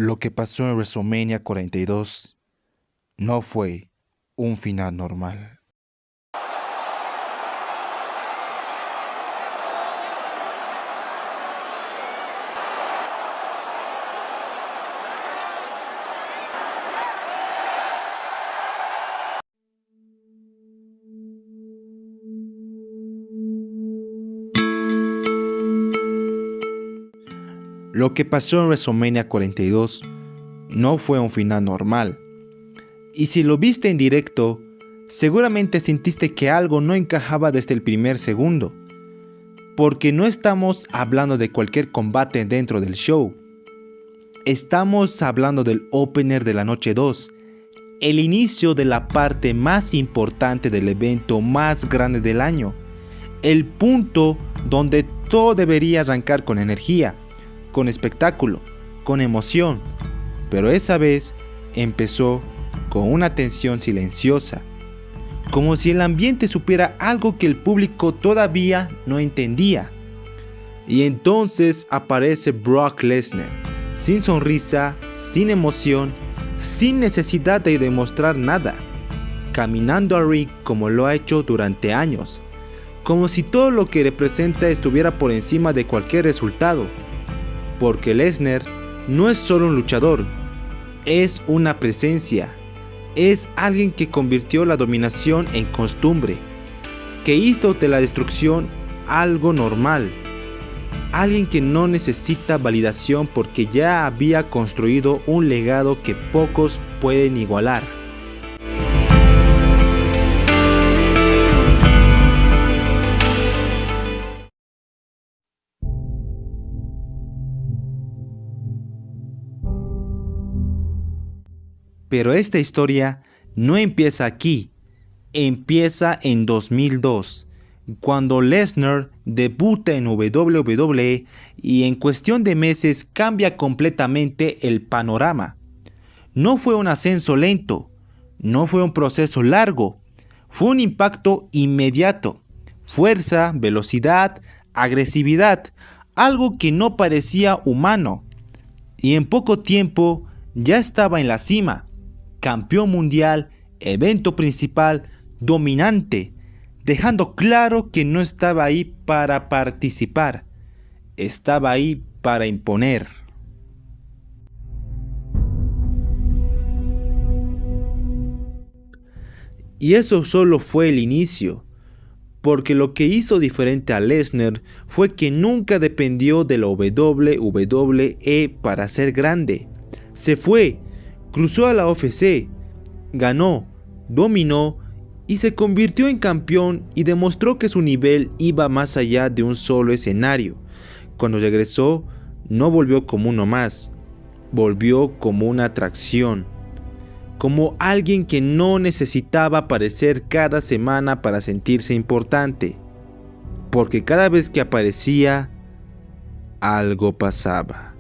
Lo que pasó en WrestleMania 42 no fue un final normal. Lo que pasó en WrestleMania 42 no fue un final normal. Y si lo viste en directo, seguramente sentiste que algo no encajaba desde el primer segundo. Porque no estamos hablando de cualquier combate dentro del show. Estamos hablando del opener de la noche 2, el inicio de la parte más importante del evento más grande del año, el punto donde todo debería arrancar con energía, con espectáculo, con emoción, pero esa vez empezó con una tensión silenciosa, como si el ambiente supiera algo que el público todavía no entendía. Y entonces aparece Brock Lesnar, sin sonrisa, sin emoción, sin necesidad de demostrar nada, caminando al ring como lo ha hecho durante años, como si todo lo que representa estuviera por encima de cualquier resultado. Porque Lesnar no es solo un luchador, es una presencia, es alguien que convirtió la dominación en costumbre, que hizo de la destrucción algo normal, alguien que no necesita validación porque ya había construido un legado que pocos pueden igualar. Pero esta historia no empieza aquí, empieza en 2002, cuando Lesnar debuta en WWE y en cuestión de meses cambia completamente el panorama. No fue un ascenso lento, no fue un proceso largo, fue un impacto inmediato, fuerza, velocidad, agresividad, algo que no parecía humano, y en poco tiempo ya estaba en la cima. Campeón mundial, evento principal, dominante, dejando claro que no estaba ahí para participar, estaba ahí para imponer. Y eso solo fue el inicio, porque lo que hizo diferente a Lesnar fue que nunca dependió de la WWE para ser grande. Se fue, cruzó a la UFC, ganó, dominó y se convirtió en campeón y demostró que su nivel iba más allá de un solo escenario. Cuando regresó, no volvió como uno más, volvió como una atracción, como alguien que no necesitaba aparecer cada semana para sentirse importante, porque cada vez que aparecía, algo pasaba.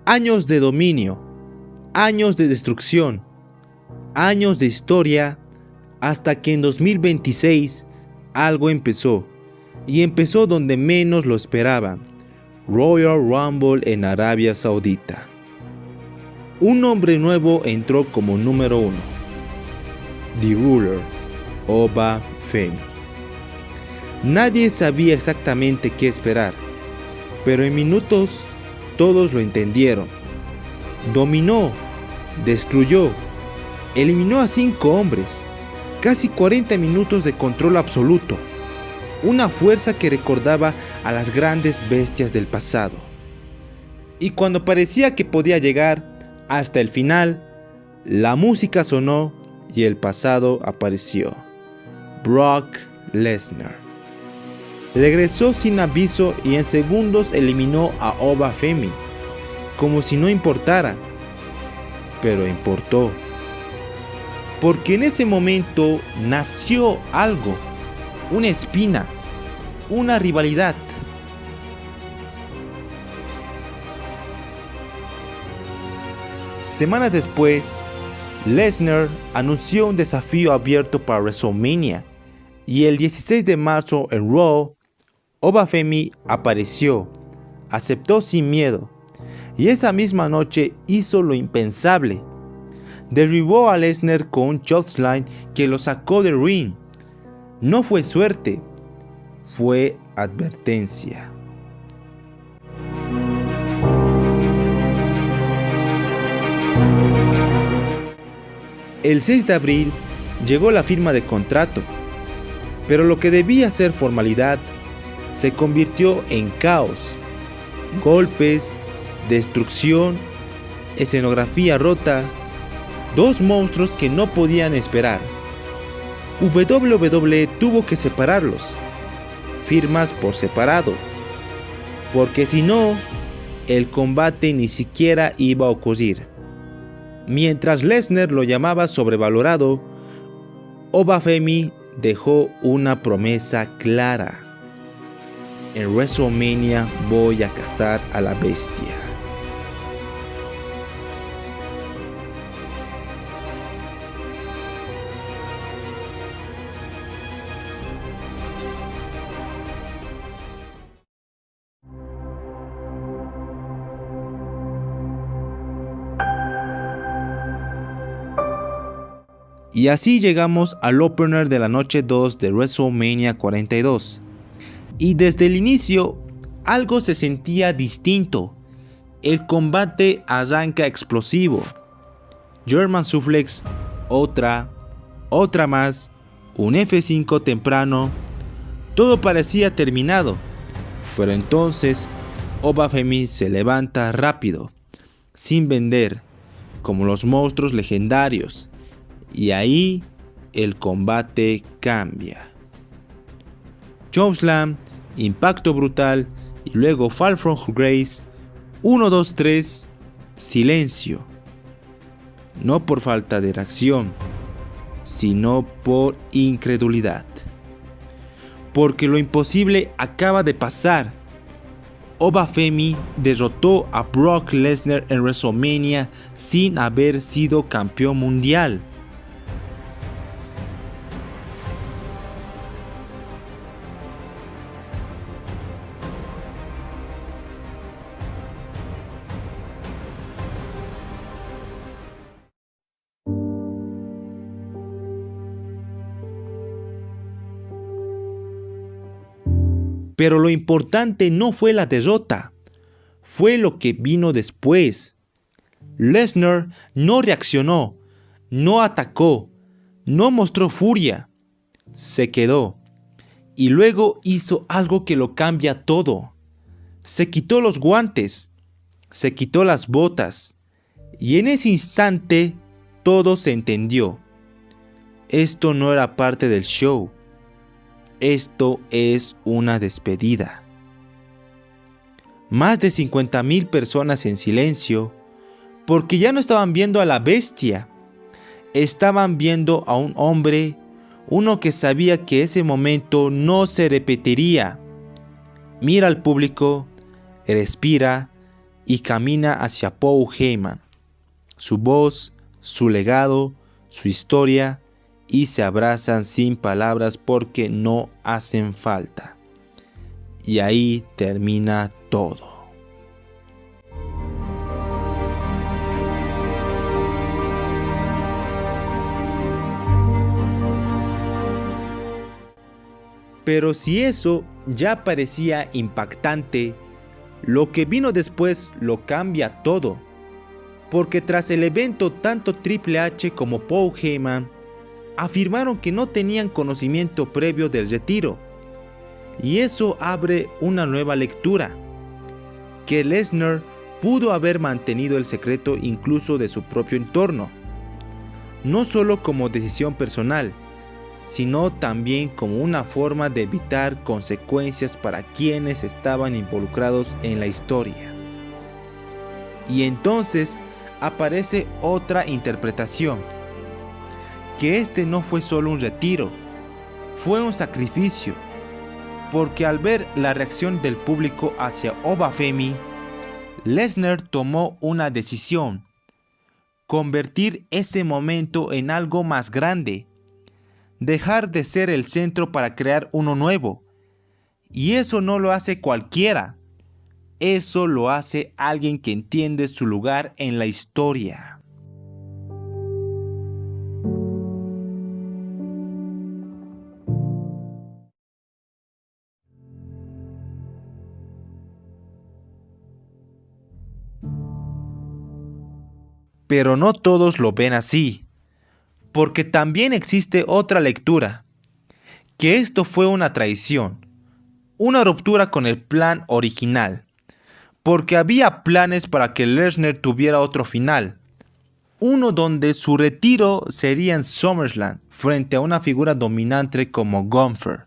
Años de dominio, años de destrucción, años de historia, hasta que en 2026 algo empezó, y empezó donde menos lo esperaba, Royal Rumble en Arabia Saudita. Un hombre nuevo entró como número 1, The Ruler, Oba Femi. Nadie sabía exactamente qué esperar, pero en minutos todos lo entendieron. Dominó, destruyó, eliminó a 5 hombres, casi 40 minutos de control absoluto, una fuerza que recordaba a las grandes bestias del pasado. Y cuando parecía que podía llegar hasta el final, la música sonó y el pasado apareció. Brock Lesnar regresó sin aviso y en segundos eliminó a Oba Femi, como si no importara, pero importó. Porque en ese momento nació algo, una espina, una rivalidad. Semanas después, Lesnar anunció un desafío abierto para WrestleMania y el 16 de marzo en Raw, Obafemi apareció, aceptó sin miedo y esa misma noche hizo lo impensable. Derribó a Lesnar con un chokeslam que lo sacó del ring. No fue suerte, fue advertencia. El 6 de abril llegó la firma de contrato, pero lo que debía ser formalidad se convirtió en caos. Golpes, destrucción, escenografía rota, dos monstruos que no podían esperar. WWE tuvo que separarlos, firmas por separado, porque si no, el combate ni siquiera iba a ocurrir. Mientras Lesnar lo llamaba sobrevalorado, Obafemi dejó una promesa clara: en WrestleMania voy a cazar a la bestia. Y así llegamos al opener de la noche 2 de WrestleMania 42. Y desde el inicio, algo se sentía distinto. El combate arranca explosivo. German Suplex, otra más, un F5 temprano. Todo parecía terminado. Pero entonces, Obafemi se levanta rápido, sin vender, como los monstruos legendarios. Y ahí el combate cambia. Chokeslam, impacto brutal y luego Fall from Grace. 1, 2, 3, silencio. No por falta de reacción, sino por incredulidad. Porque lo imposible acaba de pasar. Obafemi derrotó a Brock Lesnar en WrestleMania sin haber sido campeón mundial. Pero lo importante no fue la derrota, fue lo que vino después. Lesnar no reaccionó, no atacó, no mostró furia, se quedó. Y luego hizo algo que lo cambia todo. Se quitó los guantes, se quitó las botas, y en ese instante todo se entendió. Esto no era parte del show. Esto es una despedida. Más de 50,000 personas en silencio, porque ya no estaban viendo a la bestia. Estaban viendo a un hombre, uno que sabía que ese momento no se repetiría. Mira al público, respira y camina hacia Paul Heyman. Su voz, su legado, su historia, y se abrazan sin palabras porque no hacen falta. Y ahí termina todo. Pero si eso ya parecía impactante, lo que vino después lo cambia todo. Porque tras el evento, tanto Triple H como Paul Heyman afirmaron que no tenían conocimiento previo del retiro. Y eso abre una nueva lectura. Que Lesnar pudo haber mantenido el secreto incluso de su propio entorno. No solo como decisión personal, sino también como una forma de evitar consecuencias para quienes estaban involucrados en la historia. Y entonces aparece otra interpretación. Que este no fue solo un retiro, fue un sacrificio, porque al ver la reacción del público hacia Obafemi, Lesnar tomó una decisión: convertir ese momento en algo más grande, dejar de ser el centro para crear uno nuevo. Y eso no lo hace cualquiera, eso lo hace alguien que entiende su lugar en la historia. Pero no todos lo ven así, porque también existe otra lectura, que esto fue una traición, una ruptura con el plan original, porque había planes para que Lesnar tuviera otro final, uno donde su retiro sería en SummerSlam frente a una figura dominante como Gunther.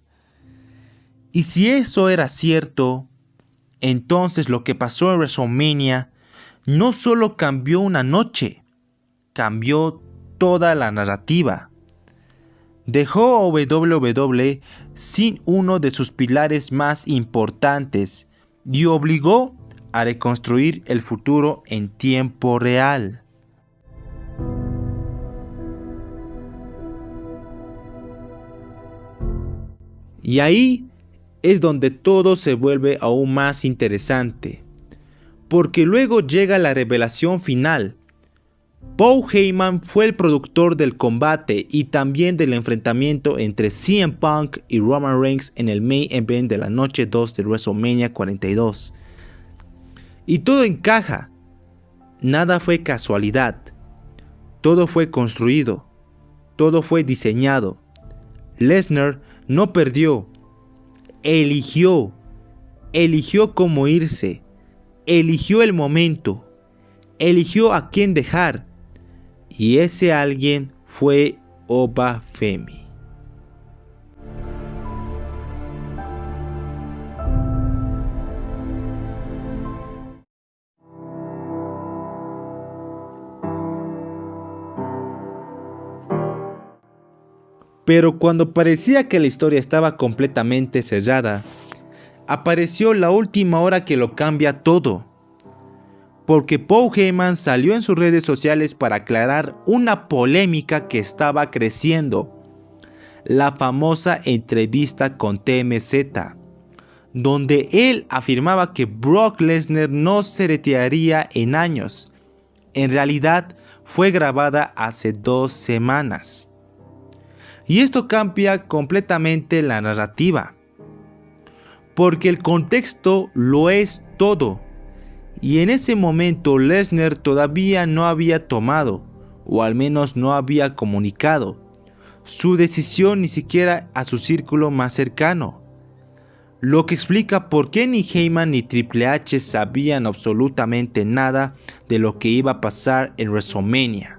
Y si eso era cierto, entonces lo que pasó en WrestleMania no solo cambió una noche, cambió toda la narrativa. Dejó a WWE sin uno de sus pilares más importantes y obligó a reconstruir el futuro en tiempo real. Y ahí es donde todo se vuelve aún más interesante, porque luego llega la revelación final. Paul Heyman fue el productor del combate y también del enfrentamiento entre CM Punk y Roman Reigns en el main event de la noche 2 de WrestleMania 42. Y todo encaja, nada fue casualidad, todo fue construido, todo fue diseñado. Lesnar no perdió, eligió cómo irse, eligió el momento, eligió a quién dejar, y ese alguien fue Obafemi. Pero cuando parecía que la historia estaba completamente cerrada, apareció la última hora que lo cambia todo. Porque Paul Heyman salió en sus redes sociales para aclarar una polémica que estaba creciendo. La famosa entrevista con TMZ, donde él afirmaba que Brock Lesnar no se retiraría en años. En realidad fue grabada hace 2 semanas. Y esto cambia completamente la narrativa, porque el contexto lo es todo. Y en ese momento Lesnar todavía no había tomado, o al menos no había comunicado, su decisión ni siquiera a su círculo más cercano. Lo que explica por qué ni Heyman ni Triple H sabían absolutamente nada de lo que iba a pasar en WrestleMania.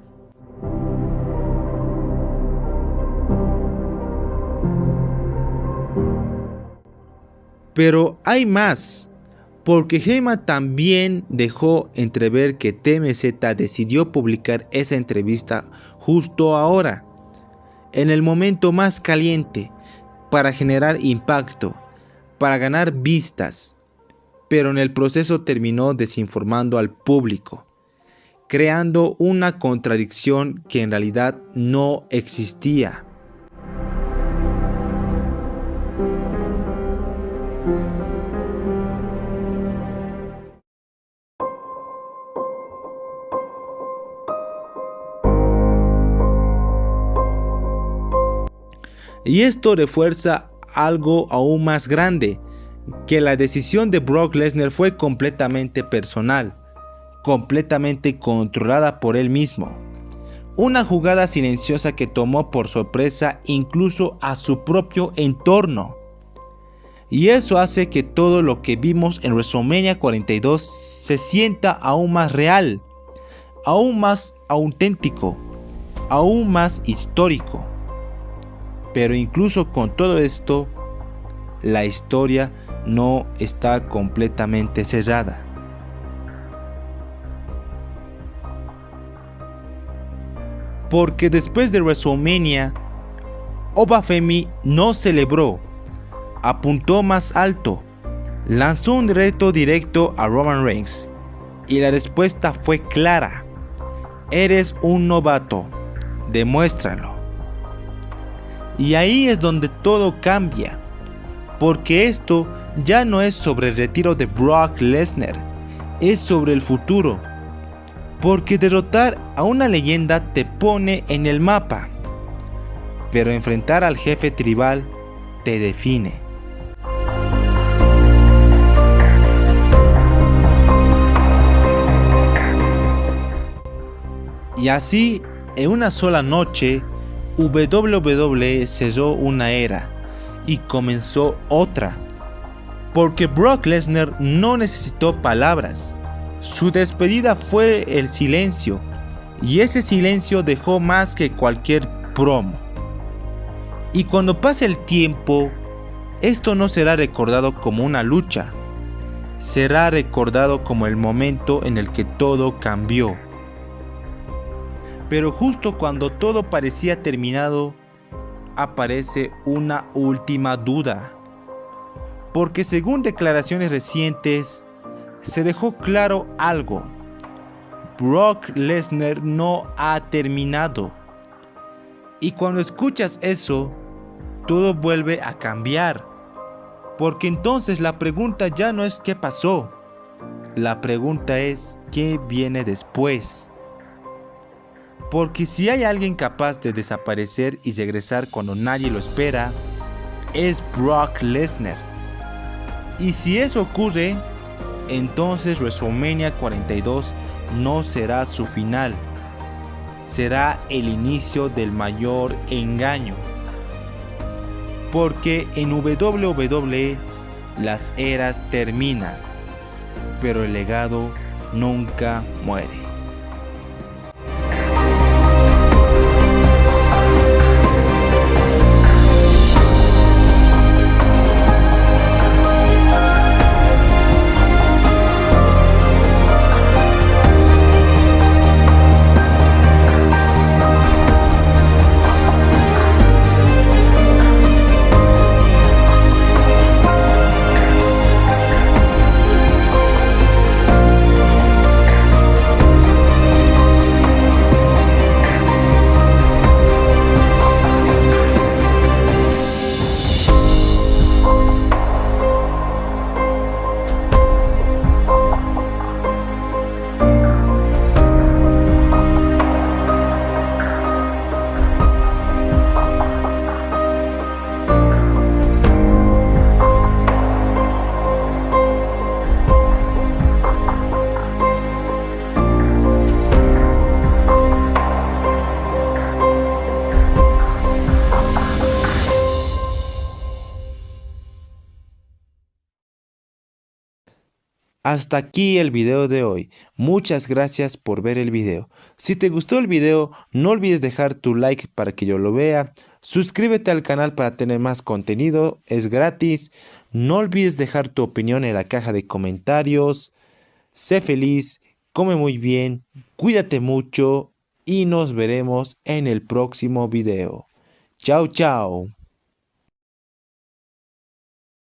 Pero hay más, porque Heyman también dejó entrever que TMZ decidió publicar esa entrevista justo ahora, en el momento más caliente, para generar impacto, para ganar vistas, pero en el proceso terminó desinformando al público, creando una contradicción que en realidad no existía. Y esto refuerza algo aún más grande, que la decisión de Brock Lesnar fue completamente personal, completamente controlada por él mismo. Una jugada silenciosa que tomó por sorpresa incluso a su propio entorno. Y eso hace que todo lo que vimos en WrestleMania 42 se sienta aún más real, aún más auténtico, aún más histórico. Pero incluso con todo esto, la historia no está completamente cerrada. Porque después de WrestleMania, Obafemi no celebró, apuntó más alto, lanzó un reto directo a Roman Reigns y la respuesta fue clara. Eres un novato, demuéstralo. Y ahí es donde todo cambia, porque esto ya no es sobre el retiro de Brock Lesnar, es sobre el futuro, porque derrotar a una leyenda te pone en el mapa, pero enfrentar al jefe tribal te define. Y así, en una sola noche, WWE cerró una era y comenzó otra, porque Brock Lesnar no necesitó palabras. Su despedida fue el silencio, y ese silencio dejó más que cualquier promo. Y cuando pase el tiempo, esto no será recordado como una lucha, será recordado como el momento en el que todo cambió. Pero justo cuando todo parecía terminado, aparece una última duda. Porque según declaraciones recientes, se dejó claro algo. Brock Lesnar no ha terminado. Y cuando escuchas eso, todo vuelve a cambiar. Porque entonces la pregunta ya no es qué pasó. La pregunta es qué viene después. Porque si hay alguien capaz de desaparecer y regresar cuando nadie lo espera, es Brock Lesnar. Y si eso ocurre, entonces WrestleMania 42 no será su final, será el inicio del mayor engaño. Porque en WWE las eras terminan, pero el legado nunca muere. Hasta aquí el video de hoy. Muchas gracias por ver el video. Si te gustó el video, no olvides dejar tu like para que yo lo vea. Suscríbete al canal para tener más contenido, es gratis. No olvides dejar tu opinión en la caja de comentarios. Sé feliz, come muy bien, cuídate mucho y nos veremos en el próximo video. Chao, chao.